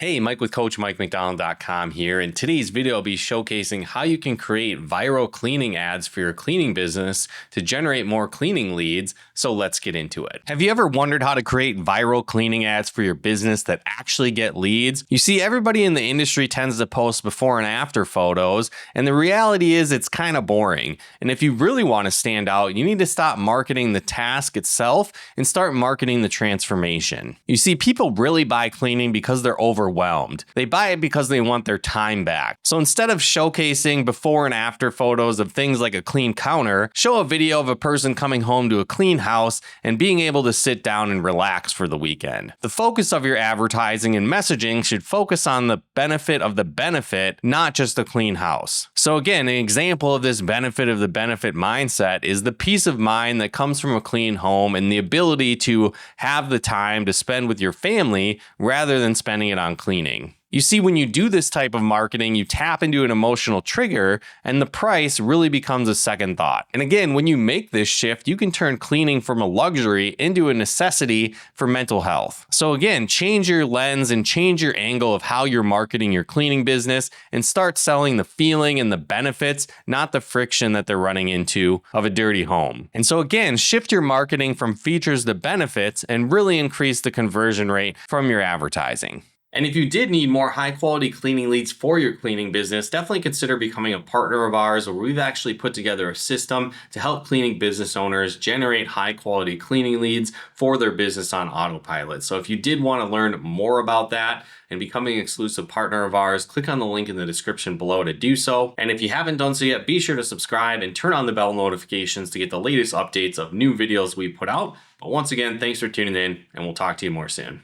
Hey, Mike with CoachMikeMcDonald.com here. In today's video, I'll be showcasing how you can create viral cleaning ads for your cleaning business to generate more cleaning leads. So let's get into it. Have you ever wondered how to create viral cleaning ads for your business that actually get leads? You see, everybody in the industry tends to post before and after photos, and the reality is it's kind of boring. And if you really want to stand out, you need to stop marketing the task itself and start marketing the transformation. You see, people really buy cleaning because they're overwhelmed. They buy it because they want their time back. So instead of showcasing before and after photos of things like a clean counter, show a video of a person coming home to a clean house and being able to sit down and relax for the weekend. The focus of your advertising and messaging should focus on the benefit of the benefit, not just a clean house. So again, an example of this benefit of the benefit mindset is the peace of mind that comes from a clean home and the ability to have the time to spend with your family rather than spending it on cleaning. You see, when you do this type of marketing, you tap into an emotional trigger and the price really becomes a second thought. And again, when you make this shift, you can turn cleaning from a luxury into a necessity for mental health. So again, change your lens and change your angle of how you're marketing your cleaning business and start selling the feeling and the benefits, not the friction that they're running into of a dirty home. And so again, shift your marketing from features to benefits and really increase the conversion rate from your advertising. And if you did need more high quality cleaning leads for your cleaning business, definitely consider becoming a partner of ours, where we've actually put together a system to help cleaning business owners generate high quality cleaning leads for their business on autopilot. So if you did want to learn more about that and becoming an exclusive partner of ours, click on the link in the description below to do so. And if you haven't done so yet, be sure to subscribe and turn on the bell notifications to get the latest updates of new videos we put out. But once again, thanks for tuning in, and we'll talk to you more soon.